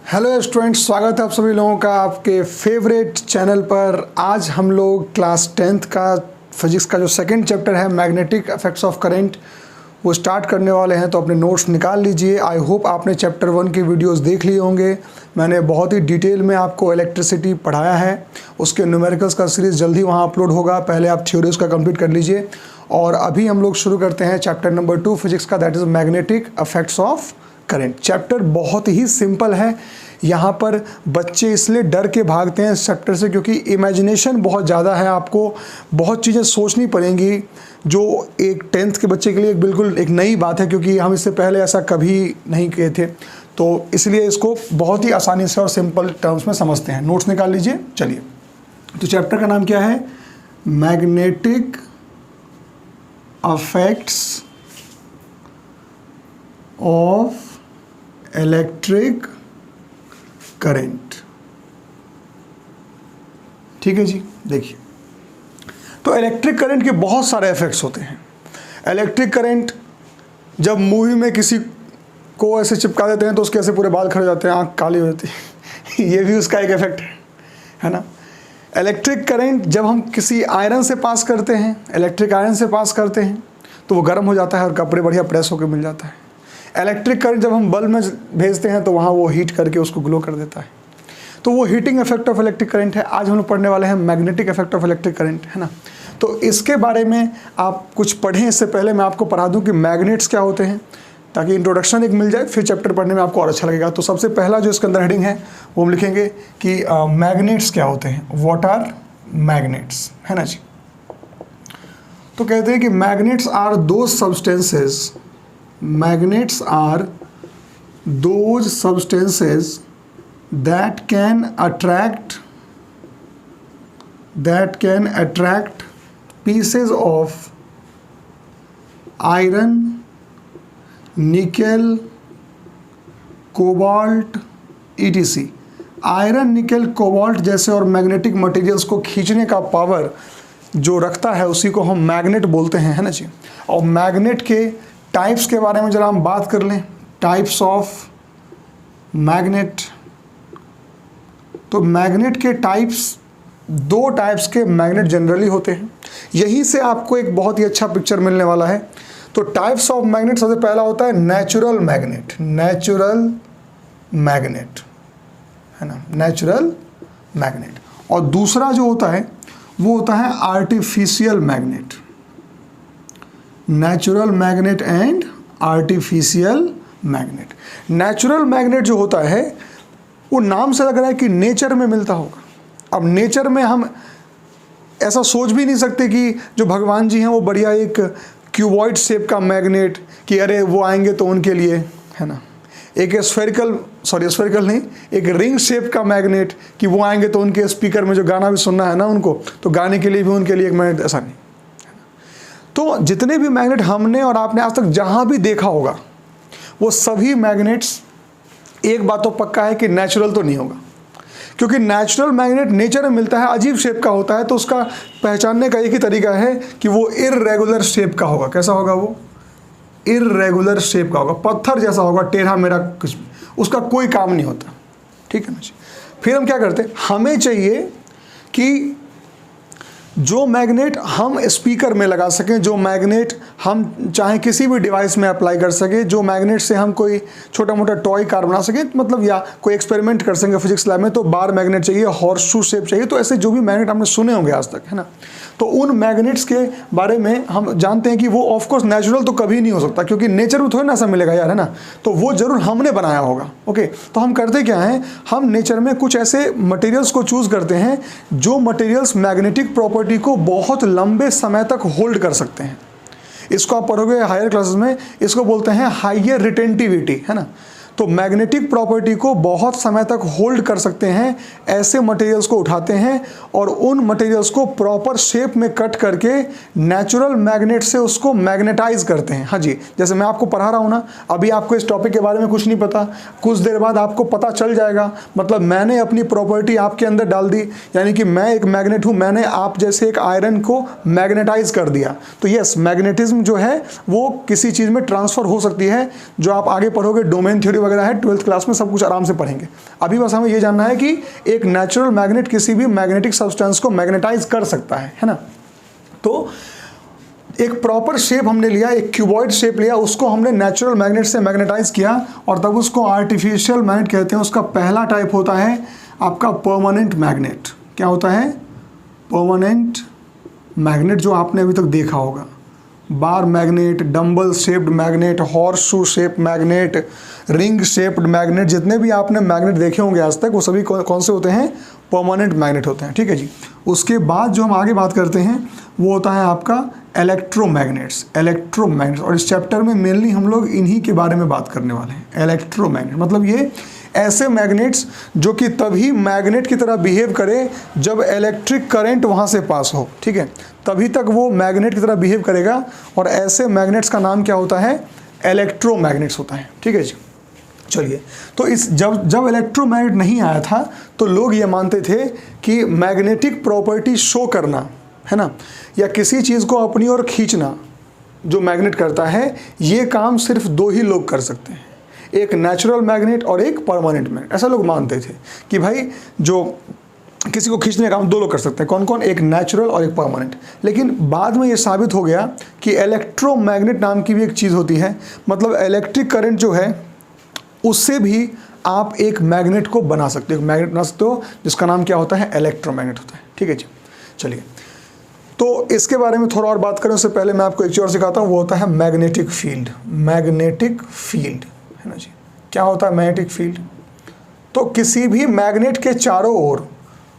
Hello students, स्वागत है आप सभी लोगों का आपके फेवरेट चैनल पर। आज हम लोग क्लास 10th का फिजिक्स का जो सेकंड चैप्टर है मैग्नेटिक इफेक्ट्स ऑफ करंट वो स्टार्ट करने वाले हैं। तो अपने नोट्स निकाल लीजिए। आई होप आपने चैप्टर 1 की वीडियोस देख लिए होंगे। मैंने बहुत ही डिटेल में आपको इलेक्ट्रिसिटी पढ़ाया है। उसके न्यूमेरिकल्स का सीरीज़ जल्दी वहाँ अपलोड होगा। पहले आप थ्योरीज का कंप्लीट कर लीजिए। और अभी हम लोग शुरू करते हैं चैप्टर नंबर 2 फिजिक्स का, that is magnetic effects of current. Chapter बहुत ही सिंपल है। यहाँ पर बच्चे इसलिए डर के भागते हैं इस चैप्टर से क्योंकि इमेजिनेशन बहुत ज़्यादा है। आपको बहुत चीज़ें सोचनी पड़ेंगी जो एक 10th के बच्चे के लिए बिल्कुल एक नई बात है, क्योंकि हम इससे पहले ऐसा कभी नहीं किए थे। तो इसलिए इसको बहुत ही आसानी से और सिंपल टर्म्स में समझते हैं। नोट्स निकाल लीजिए। चलिए, तो चैप्टर का नाम क्या है? Magnetic effects of electric current. ठीक है जी। देखिए, तो इलेक्ट्रिक करंट के बहुत सारे इफेक्ट्स होते हैं। इलेक्ट्रिक करंट जब मूवी में किसी को ऐसे चिपका देते हैं तो उसके ऐसे पूरे बाल खड़े जाते हैं, आंख काली हो जाती है ये भी उसका एक इफेक्ट है ना। इलेक्ट्रिक करंट जब हम किसी आयरन से पास करते हैं, इलेक्ट्रिक आयरन से पास करते हैं तो वो गर्म हो जाता है और कपड़े बढ़िया प्रेस होकर मिल जाता है। इलेक्ट्रिक करंट जब हम बल्ब में भेजते हैं तो वहाँ वो हीट करके उसको ग्लो कर देता है। तो वो heating effect of electric current है। आज हम लोग पढ़ने वाले हैं magnetic effect of electric current, है ना। तो इसके बारे में आप कुछ पढ़ें। इससे पहले मैं आपको पढ़ा दूं कि मैग्नेट्स क्या होते हैं, ताकि इंट्रोडक्शन एक मिल जाए, फिर चैप्टर पढ़ने में आपको और अच्छा लगेगा। तो सबसे पहला जो इसके अंदर हेडिंग है वो हम लिखेंगे कि मैग्नेट्स क्या होते हैं। व्हाट आर मैग्नेट्स, है ना जी। तो कहते हैं कि magnets are those substances, magnets are those substances that can attract pieces of iron, nickel, cobalt etc. Iron, निकल, कोबाल्ट जैसे और मैग्नेटिक मटेरियल्स को खींचने का पावर जो रखता है उसी को हम मैग्नेट बोलते हैं, है ना जी। और मैग्नेट के टाइप्स के बारे में जरा हम बात कर लें। Types of magnet. तो मैग्नेट के टाइप्स, दो टाइप्स के मैग्नेट जनरली होते हैं। यहीं से आपको एक बहुत ही अच्छा पिक्चर मिलने वाला है। तो टाइप्स ऑफ मैग्नेट, सबसे पहला होता है नेचुरल मैग्नेट। नेचुरल मैग्नेट, है ना, नेचुरल मैग्नेट। और दूसरा जो होता है वो होता है artificial magnet. Natural magnet and artificial magnet. Natural magnet जो होता है वो नाम से लग रहा है कि नेचर में मिलता होगा। अब नेचर में हम ऐसा सोच भी नहीं सकते कि जो भगवान जी हैं वो बढ़िया एक क्यूबॉइड शेप का मैग्नेट कि अरे वो आएंगे तो उनके लिए, है ना। एक स्फेरिकल नहीं, एक रिंग शेप का मैग्नेट कि वो आएंगे तो उनके स्पीकर में जो गाना भी सुनना है ना उनको, तो गाने के लिए भी उनके लिए एक मैग्नेट, ऐसा नहीं। तो जितने भी मैग्नेट हमने और आपने आज तक जहां भी देखा होगा वो सभी मैग्नेट्स, एक बात तो पक्का है कि नेचुरल तो नहीं होगा, क्योंकि नेचुरल मैग्नेट नेचर में मिलता है, अजीब शेप का होता है। तो उसका पहचानने का एक ही तरीका है कि वो इर्रेगुलर शेप का होगा। कैसा होगा वो? इर्रेगुलर शेप का होगा, पत्थर जैसा होगा, टेढ़ा मेढ़ा, कुछ उसका कोई काम नहीं होता। ठीक है ना जी। फिर हम क्या करते हैं, हमें चाहिए कि जो मैग्नेट हम स्पीकर में लगा सकें, जो मैग्नेट हम चाहे किसी भी डिवाइस में अप्लाई कर सकें, जो मैग्नेट से हम कोई छोटा मोटा टॉय कार बना सकें, मतलब या कोई एक्सपेरिमेंट कर सकेंगे फिजिक्स लैब में, तो बार मैग्नेट चाहिए, हॉर्सशू शेप चाहिए। तो ऐसे जो भी मैग्नेट हमने सुने होंगे आज तक, है ना, तो उन मैग्नेट्स के बारे में हम जानते हैं कि वो ऑफकोर्स नेचुरल तो कभी नहीं हो सकता, क्योंकि नेचर में थोड़ा ना ऐसा मिलेगा यार, है ना। तो वो जरूर हमने बनाया होगा। ओके, तो हम करते क्या हैं, हम नेचर में कुछ ऐसे मटेरियल्स को चूज करते हैं जो मटेरियल्स मैग्नेटिक प्रॉपर्टी को बहुत लंबे समय तक होल्ड कर सकते हैं। इसको आप पढ़ोगे हायर क्लासेस में, इसको बोलते हैं हायर रिटेंटिविटी, है ना। तो मैग्नेटिक प्रॉपर्टी को बहुत समय तक होल्ड कर सकते हैं, ऐसे मटेरियल्स को उठाते हैं और उन मटेरियल्स को प्रॉपर शेप में कट करके नेचुरल मैग्नेट से उसको मैग्नेटाइज करते हैं। हाँ जी, जैसे मैं आपको पढ़ा रहा हूँ ना, अभी आपको इस टॉपिक के बारे में कुछ नहीं पता, कुछ देर बाद आपको पता चल जाएगा। मतलब मैंने अपनी प्रॉपर्टी आपके अंदर डाल दी, यानी कि मैं एक मैग्नेट हूँ, मैंने आप जैसे एक आयरन को मैग्नेटाइज कर दिया। तो यस, मैग्नेटिज्म जो है वो किसी चीज़ में ट्रांसफ़र हो सकती है, जो आप आगे पढ़ोगे डोमेन थ्योरी वगैरह है 12th क्लास में सब कुछ आराम से पढ़ेंगे। अभी बस हमें ये जानना है कि एक नेचुरल मैग्नेट किसी भी मैग्नेटिक सब्सटेंस को मैग्नेटाइज कर सकता है ना। तो एक प्रॉपर शेप हमने लिया, एक क्यूबॉइड शेप लिया, उसको हमने नेचुरल मैग्नेट से मैग्नेटाइज किया और तब उसको आर्टिफिशियल मैग्नेट कहते हैं। उसका पहला टाइप होता है आपका परमानेंट मैग्नेट। क्या होता है? परमानेंट मैग्नेट, जो आपने अभी तक देखा होगा, bar magnet, dumbbell shaped magnet, horse shoe shape magnet, ring shaped magnet, जितने भी आपने मैग्नेट देखे होंगे आज तक वो सभी कौन से होते हैं? परमानेंट मैग्नेट होते हैं। ठीक है जी। उसके बाद जो हम आगे बात करते हैं वो होता है आपका इलेक्ट्रोमैग्नेट्स। इलेक्ट्रोमैग्नेट्स, और इस चैप्टर में मेनली हम लोग इन्हीं के बारे में बात करने वाले हैं। इलेक्ट्रोमैग्नेट मतलब ये ऐसे मैग्नेट्स जो कि तभी मैग्नेट की तरह बिहेव करे जब इलेक्ट्रिक करंट वहाँ से पास हो। ठीक है, तभी तक वो मैग्नेट की तरह बिहेव करेगा और ऐसे मैग्नेट्स का नाम क्या होता है? इलेक्ट्रोमैग्नेट्स होता है। ठीक है जी। चलिए, तो इस जब इलेक्ट्रोमैग्नेट नहीं आया था तो लोग ये मानते थे कि मैग्नेटिक प्रॉपर्टी शो करना है ना, या किसी चीज़ को अपनी ओर खींचना जो मैग्नेट करता है, ये काम सिर्फ दो ही लोग कर सकते हैं, एक नेचुरल मैग्नेट और एक परमानेंट मैग्नेट। ऐसा लोग मानते थे कि भाई जो किसी को खींचने का काम दो लोग कर सकते हैं। कौन कौन? एक नेचुरल और एक परमानेंट। लेकिन बाद में ये साबित हो गया कि इलेक्ट्रोमैग्नेट नाम की भी एक चीज़ होती है, मतलब इलेक्ट्रिक करंट जो है उससे भी आप एक मैग्नेट को बना सकते हो, एक मैग्नेट बना सकते हो जिसका नाम क्या होता है? इलेक्ट्रोमैग्नेट होता है। ठीक है जी। चलिए, तो इसके बारे में थोड़ा और बात करें उससे पहले मैं आपको एक चीज़ और सिखाता हूँ, वो होता है मैग्नेटिक फील्ड। मैग्नेटिक फील्ड है ना जी। क्या होता है मैग्नेटिक फील्ड? तो किसी भी मैग्नेट के चारों ओर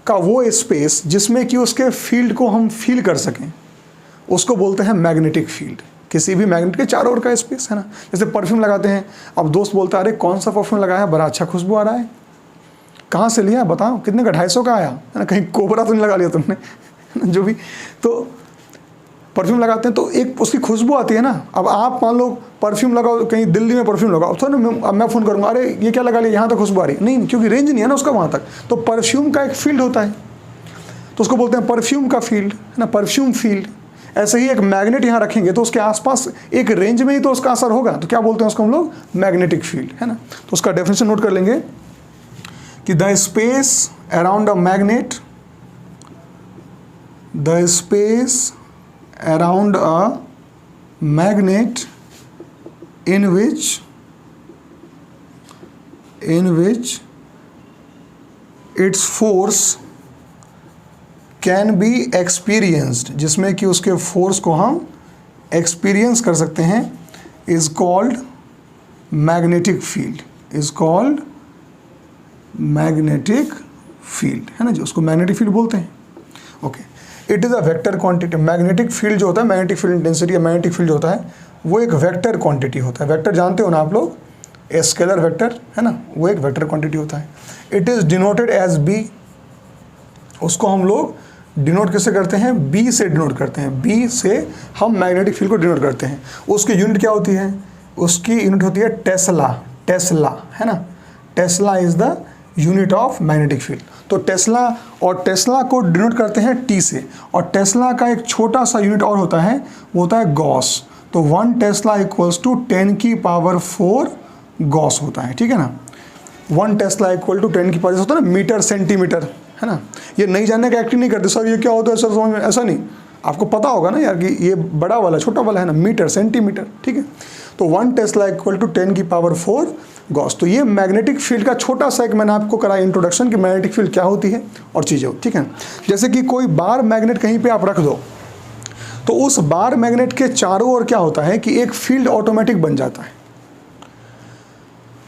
का वो स्पेस जिसमें कि उसके फील्ड को हम फील कर सकें, उसको बोलते हैं मैग्नेटिक फील्ड। किसी भी मैग्नेट के चारों ओर का स्पेस है ना। जैसे परफ्यूम लगाते हैं, अब दोस्त बोलता है अरे कौन सा परफ्यूम लगाया, बड़ा अच्छा खुशबू आ रहा है, कहाँ से लिया बताओ, कितने का? 250 का आया है ना, कहीं कोबरा तो नहीं लगा लिया तुमने? जो भी, तो परफ्यूम लगाते हैं तो एक उसकी खुशबू आती है ना। अब आप मान लो परफ्यूम लगाओ कहीं दिल्ली में, परफ्यूम लगाओ तो ना, अब मैं फ़ोन करूँगा अरे ये क्या लगा लिया, यहाँ तक खुशबू आ रही है, नहीं, क्योंकि रेंज नहीं है ना उसका वहाँ तक। तो परफ्यूम का एक फील्ड होता है, तो उसको बोलते हैं परफ्यूम का फील्ड है ना, परफ्यूम फील्ड। ऐसे ही एक मैग्नेट यहाँ रखेंगे तो उसके आसपास एक रेंज में ही तो उसका असर होगा, तो क्या बोलते हैं उसको हम लोग? मैग्नेटिक फील्ड है ना। तो उसका डेफिनेशन नोट कर लेंगे कि the space around a magnet, the space around a magnet in which its force can be experienced, जिसमें कि उसके फोर्स को हम एक्सपीरियंस कर सकते हैं, is called magnetic field, is called magnetic field है ना जी। उसको मैग्नेटिक फील्ड बोलते हैं। Okay, it is a vector quantity. Magnetic field जो होता है, मैग्नेटिक फील्ड इंटेंसिटी या मैग्नेटिक फील्ड होता है, वो एक वेक्टर क्वांटिटी होता है। वेक्टर जानते हो ना आप लोग, स्केलर वेक्टर है ना, वो एक वेक्टर क्वांटिटी होता है। It is denoted as B. उसको हम लोग डिनोट किससे करते हैं? बी से डिनोट करते हैं। बी से हम मैग्नेटिक फील्ड को डिनोट करते हैं। उसकी यूनिट क्या होती है? उसकी यूनिट होती है टेस्ला। टेस्ला है ना, Tesla is the unit of magnetic field. तो टेस्ला, और टेस्ला को डिनोट करते हैं टी से, और टेस्ला का एक छोटा सा यूनिट और होता है, वो होता है गॉस। तो 1 टेस्ला इक्वल्स टू 10 की पावर 4 गॉस होता है। ठीक है ना, 1 टेस्ला इक्वल टू 10 की पावर होता है ना, मीटर सेंटीमीटर है ना। ये नहीं जानने का एक्टिंग नहीं करते सर, ये क्या होता है सर समझ में, ऐसा नहीं, आपको पता होगा ना यार कि ये बड़ा वाला छोटा वाला है ना, मीटर सेंटीमीटर। ठीक है, तो 1 टेस्ला इक्वल टू 10 की पावर 4 गॉस। तो ये मैग्नेटिक फील्ड का छोटा सा एक मैंने आपको कराया इंट्रोडक्शन कि मैग्नेटिक फील्ड क्या होती है और चीज़ें होती। ठीक है, जैसे कि कोई बार मैग्नेट कहीं पे आप रख दो तो उस बार मैग्नेट के चारों ओर क्या होता है कि एक फील्ड ऑटोमेटिक बन जाता है,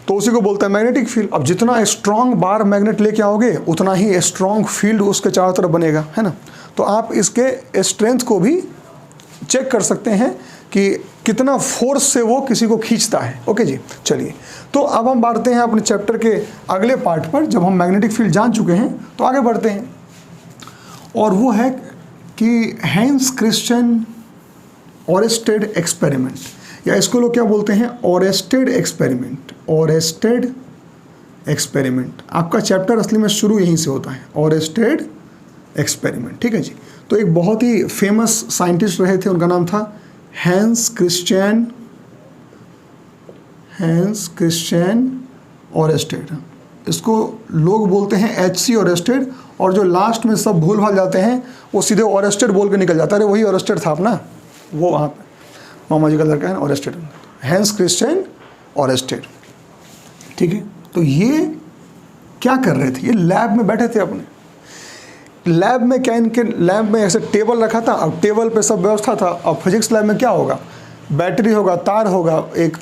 तो उसी को बोलता है मैग्नेटिक फील्ड। अब जितना स्ट्रॉन्ग बार मैग्नेट लेके आओगे उतना ही स्ट्रॉन्ग फील्ड उसके चारों तरफ बनेगा है ना। तो आप इसके स्ट्रेंथ को भी चेक कर सकते हैं कि कितना फोर्स से वो किसी को खींचता है। ओके जी, चलिए तो अब हम बढ़ते हैं अपने चैप्टर के अगले पार्ट पर। जब हम मैग्नेटिक फील्ड जान चुके हैं तो आगे बढ़ते हैं, और वो है कि हैंस क्रिश्चियन ओरेस्टेड एक्सपेरिमेंट, या इसको लोग क्या बोलते हैं? Oersted experiment. ओरेस्टेड एक्सपेरिमेंट, आपका चैप्टर असली में शुरू यहीं से होता है, ओरेस्टेड एक्सपेरिमेंट। ठीक है जी, तो एक बहुत ही फेमस साइंटिस्ट रहे थे, उनका नाम था हैंस क्रिश्चियन ओरेस्टेड, इसको लोग बोलते हैं HC ओरेस्टेड, और जो लास्ट में सब भूल भाल जाते हैं वो सीधे ओरेस्टेड बोल के निकल जाता है, अरे वही ओरेस्टेड था अपना, वो वहाँ पे मामा जी का लड़का है ओरेस्टेड, हैंस क्रिश्चियन ओरेस्टेड। ठीक है, तो ये क्या कर रहे थे, ये लैब में बैठे थे अपने लैब में, क्या इनके लैब में ऐसे टेबल रखा था, अब टेबल पे सब व्यवस्था था। अब फिजिक्स लैब में क्या होगा, बैटरी होगा, तार होगा, एक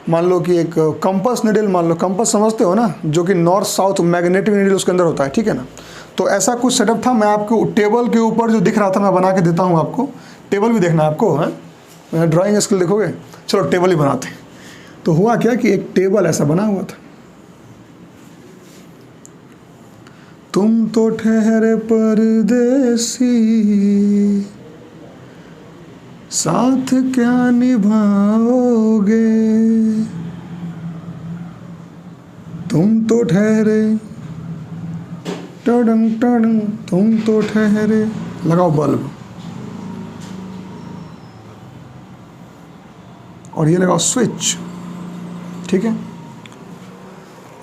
मान लो कि एक कंपास निडल, मान लो कंपास समझते हो ना, जो कि नॉर्थ साउथ मैग्नेटिक निडल उसके अंदर होता है, ठीक है ना। तो ऐसा कुछ सेटअप था, मैं आपको टेबल के ऊपर जो दिख रहा था मैं बना के देता हूँ आपको, टेबल भी देखना आपको है, ड्राइंग स्किल देखोगे, चलो टेबल ही बनाते हैं। तो हुआ क्या कि एक टेबल ऐसा बना हुआ था, तुम तो ठहरे परदेसी, साथ क्या निभाओगे, तुम तो ठहरे टडंग टडंग, तुम तो ठहरे, लगाओ बल्ब, और ये लगाओ स्विच, ठीक है।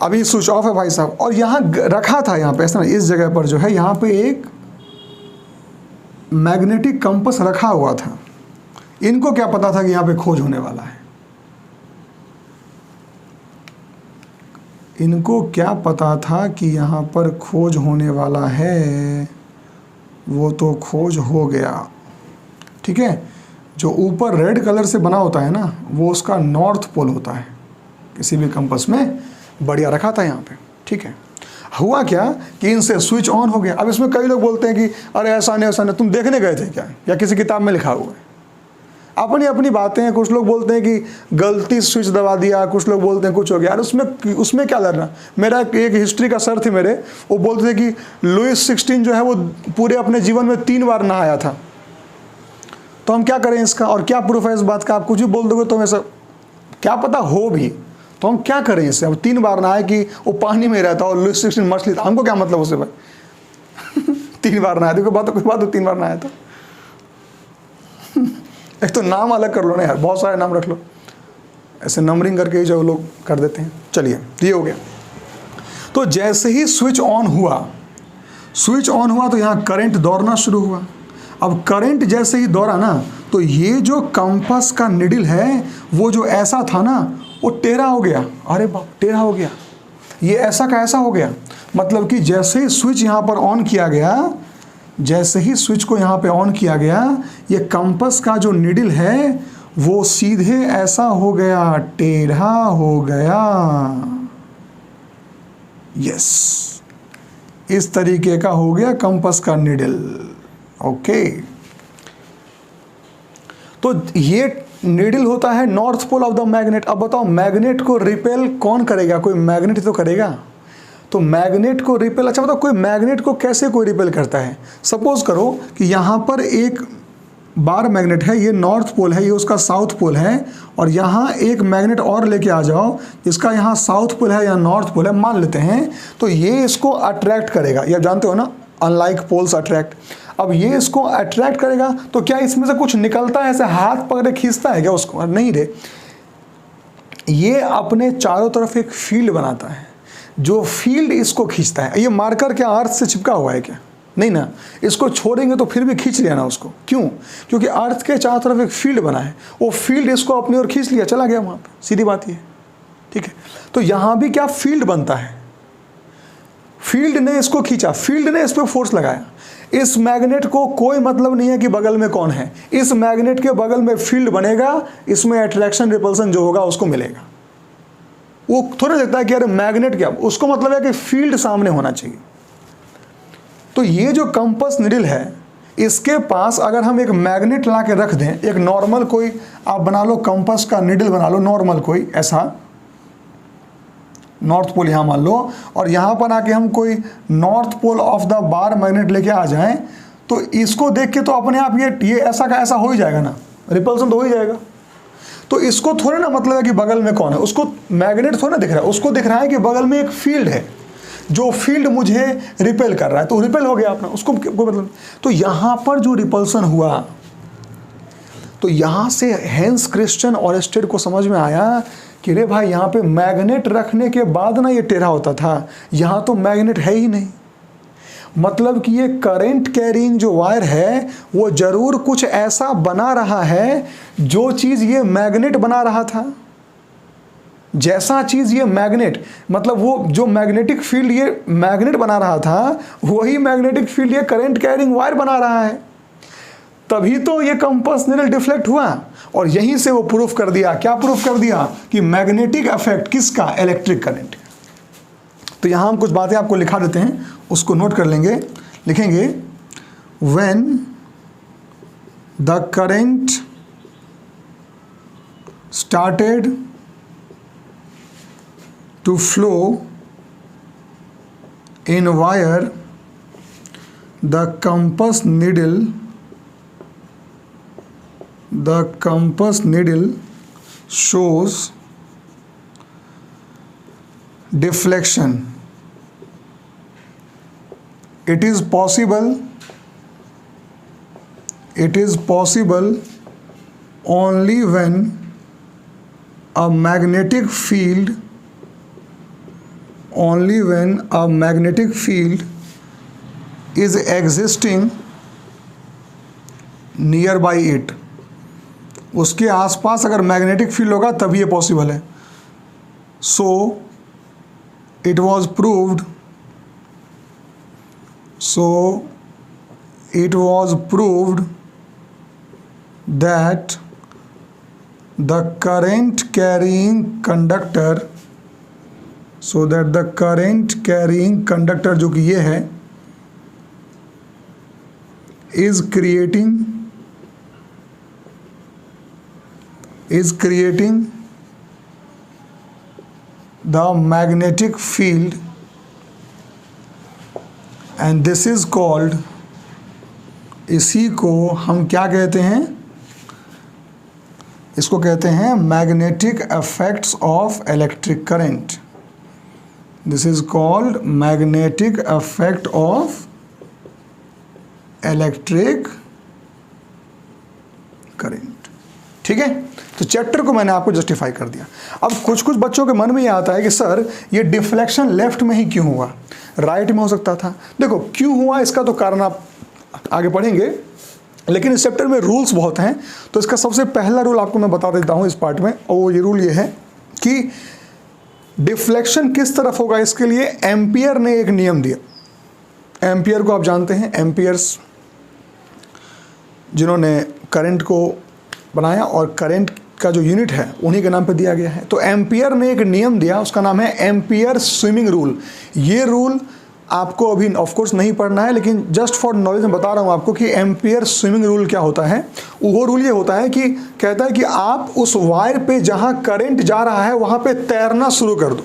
अभी स्विच ऑफ है भाई साहब, और यहाँ रखा था, यहाँ पे ऐसा इस जगह पर जो है यहाँ पे एक मैग्नेटिक कंपास रखा हुआ था। इनको क्या पता था कि यहाँ पे खोज होने वाला है, इनको क्या पता था कि यहाँ पर खोज होने वाला है, वो तो खोज हो गया, ठीक है। जो ऊपर रेड कलर से बना होता है ना, वो उसका नॉर्थ पोल होता है किसी भी कंपास में, बढ़िया रखा था यहाँ पे, ठीक है। हुआ क्या कि इनसे स्विच ऑन हो गया। अब इसमें कई लोग बोलते हैं कि अरे ऐसा नहीं, तुम देखने गए थे क्या, या किसी किताब में लिखा हुआ है, अपनी अपनी बातें हैं। कुछ लोग बोलते हैं कि गलती स्विच दबा दिया, कुछ लोग बोलते हैं कुछ हो गया, यार उसमें क्या लड़ना। मेरा एक हिस्ट्री का सर थे मेरे, वो बोलते थे कि लुइस 16 जो है वो पूरे अपने जीवन में 3 बार नहाया था, तो हम क्या करें इसका, और क्या प्रूफ है इस बात का, आप कुछ भी बोल दोगे तो ऐसा क्या पता हो भी, तो हम क्या करें इससे। अब 3 बार नहाए कि वो पानी में रहता और लुइस 16 मछली था, हमको क्या मतलब उससे भाई 3 बार नहाया, कोई बात हो 3 बार नहाया तो एक तो नाम अलग कर लो ना यार, बहुत सारे नाम रख लो, ऐसे नंबरिंग करके ही जो लोग कर देते हैं। चलिए ये हो गया। तो जैसे ही स्विच ऑन हुआ तो यहाँ करंट दौड़ना शुरू हुआ। अब करंट जैसे ही दौड़ा ना, तो ये जो कंपास का निडल है वो जो ऐसा था ना, वो टेढ़ा हो गया। अरे बाप, टेढ़ा हो गया, ये ऐसा का ऐसा हो गया। मतलब कि जैसे ही स्विच यहाँ पर ऑन किया गया, जैसे ही स्विच को यहाँ पे ऑन किया गया, ये कंपास का जो निडल है वो सीधे ऐसा हो गया, टेढ़ा हो गया। यस, इस तरीके का हो गया कंपास का निडल। ओके, तो ये निडल होता है north pole of the magnet. अब बताओ, मैग्नेट को रिपेल कौन करेगा, कोई मैग्नेट तो करेगा। तो मैग्नेट को रिपेल, अच्छा बताओ, कोई मैग्नेट को कैसे कोई रिपेल करता है। सपोज करो कि यहाँ पर एक बार मैग्नेट है, ये नॉर्थ पोल है, ये उसका साउथ पोल है, और यहाँ एक मैग्नेट और लेके आ जाओ जिसका यहाँ साउथ पोल है या नॉर्थ पोल है, मान लेते हैं। तो ये इसको अट्रैक्ट करेगा, ये आप जानते हो ना, अनलाइक पोल्स अट्रैक्ट। अब ये इसको अट्रैक्ट करेगा, तो क्या इसमें से कुछ निकलता है, ऐसे हाथ पकड़े खींचता है क्या उसको, नहीं रे। ये अपने चारों तरफ एक फील्ड बनाता है, जो फील्ड इसको खींचता है। ये मार्कर क्या अर्थ से चिपका हुआ है क्या, नहीं ना, इसको छोड़ेंगे तो फिर भी खींच लिया ना उसको। क्यों, क्योंकि अर्थ के चारों तरफ एक फील्ड बना है, वो फील्ड इसको अपनी ओर खींच लिया, चला गया वहाँ पे, सीधी बात ये, ठीक है। तो यहाँ भी क्या फील्ड बनता है, फील्ड ने इसको खींचा, फील्ड ने इस पर फोर्स लगाया। इस मैग्नेट को कोई मतलब नहीं है कि बगल में कौन है, इस मैग्नेट के बगल में फील्ड बनेगा, इसमें अट्रैक्शन रिपल्सन जो होगा उसको मिलेगा। वो थोड़ा देखता है कि अरे मैग्नेट क्या, उसको मतलब है कि फील्ड सामने होना चाहिए। तो ये जो कंपास निडल है, इसके पास अगर हम एक मैग्नेट ला के रख दें, एक नॉर्मल कोई आप बना लो, कंपास का निडल बना लो नॉर्मल कोई ऐसा, नॉर्थ पोल यहाँ मान लो, और यहाँ पर आके हम कोई north pole of the bar magnet लेके आ जाएं, तो इसको देख के तो अपने आप ये ऐसा का ऐसा हो ही जाएगा ना, रिपल्सन तो हो ही जाएगा। तो इसको थोड़े ना मतलब है कि बगल में कौन है, उसको मैग्नेट थोड़ा ना दिख रहा है, उसको दिख रहा है कि बगल में एक फील्ड है, जो फील्ड मुझे रिपेल कर रहा है, तो रिपेल हो गया अपना, उसको कोई मतलब। तो यहाँ पर जो रिपल्सन हुआ, तो यहाँ से हैंस क्रिश्चियन ऑरेस्टेड को समझ में आया कि रे भाई यहाँ पे मैग्नेट रखने के बाद ना ये टेढ़ा होता था, यहाँ तो मैग्नेट है ही नहीं। मतलब कि ये करंट कैरिंग जो वायर है वो जरूर कुछ ऐसा बना रहा है जो चीज़ ये मैग्नेट बना रहा था। जैसा चीज़ ये मैग्नेट, मतलब वो जो मैग्नेटिक फील्ड ये मैग्नेट बना रहा था, वही मैग्नेटिक फील्ड ये करंट कैरिंग वायर बना रहा है। तभी तो ये कंपास नीडल डिफ्लेक्ट हुआ। और यहीं से वो प्रूफ कर दिया, क्या प्रूफ कर दिया, कि मैग्नेटिक इफेक्ट किसका, इलेक्ट्रिक करंट। तो यहां हम कुछ बातें आपको लिखा देते हैं, उसको नोट कर लेंगे। लिखेंगे when the current started to flow in wire, the compass needle shows deflection. It is possible only when a magnetic field is existing nearby it. उसके आसपास अगर मैग्नेटिक फील्ड होगा तभी ये पॉसिबल है। So it was proved that the current carrying conductor जो कि ये है is creating the magnetic field, and this is called, इसी को हम क्या कहते हैं, इसको कहते हैं magnetic effects of electric current. This is called magnetic effect of electric current। ठीक है, तो चैप्टर को मैंने आपको जस्टिफाई कर दिया। अब कुछ कुछ बच्चों के मन में ये आता है कि सर ये डिफ्लेक्शन लेफ्ट में ही क्यों हुआ, राइट में हो सकता था। देखो क्यों हुआ इसका तो कारण आप आगे पढ़ेंगे, लेकिन इस चैप्टर में रूल्स बहुत हैं। तो इसका सबसे पहला रूल आपको मैं बता देता हूँ इस पार्ट में, और ये रूल ये है कि डिफ्लेक्शन किस तरफ होगा, इसके लिए एम्पियर ने एक नियम दिया। एम्पियर को आप जानते हैं, एम्पियर्स जिन्होंने करंट को बनाया और करंट का जो यूनिट है उन्हीं के नाम पे दिया गया है। तो एम्पियर ने एक नियम दिया, उसका नाम है एम्पियर स्विमिंग रूल। ये रूल आपको अभी ऑफ कोर्स नहीं पढ़ना है, लेकिन जस्ट फॉर नॉलेज में बता रहा हूँ आपको कि एम्पियर स्विमिंग रूल क्या होता है। वो रूल ये होता है कि कहता है कि आप उस वायर पे जहाँ करंट जा रहा है वहाँ पे तैरना शुरू कर दो।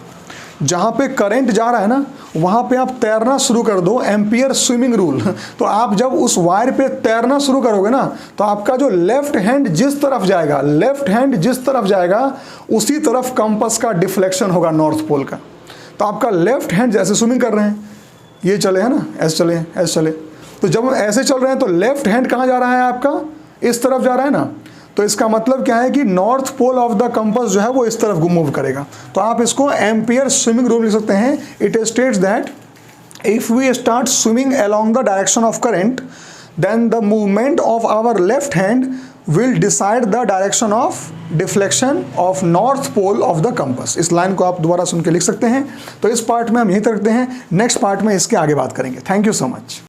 जहाँ पे करंट जा रहा है ना वहाँ पे आप तैरना शुरू कर दो, एम्पियर स्विमिंग रूल। तो आप जब उस वायर पे तैरना शुरू करोगे ना तो आपका जो लेफ्ट हैंड जिस तरफ जाएगा उसी तरफ कंपास का डिफ्लेक्शन होगा नॉर्थ पोल का। तो आपका लेफ्ट हैंड जैसे स्विमिंग कर रहे हैं, ये चले है ना, ऐसे चले, तो जब हम ऐसे चल रहे हैं तो लेफ्ट हैंड कहाँ जा रहा है आपका, इस तरफ जा रहा है ना। तो इसका मतलब क्या है कि north pole of the compass जो है वो इस तरफ मूव करेगा। तो आप इसको एम्पियर स्विमिंग रूल लिख सकते हैं। It states that if we start swimming along the direction of current then the movement of our left hand will decide the direction of deflection of north pole of the compass। इस line को आप दोबारा सुन के लिख सकते हैं। तो इस पार्ट में हम यहीं तक रखते हैं, नेक्स्ट पार्ट में इसके आगे बात करेंगे। Thank you so much.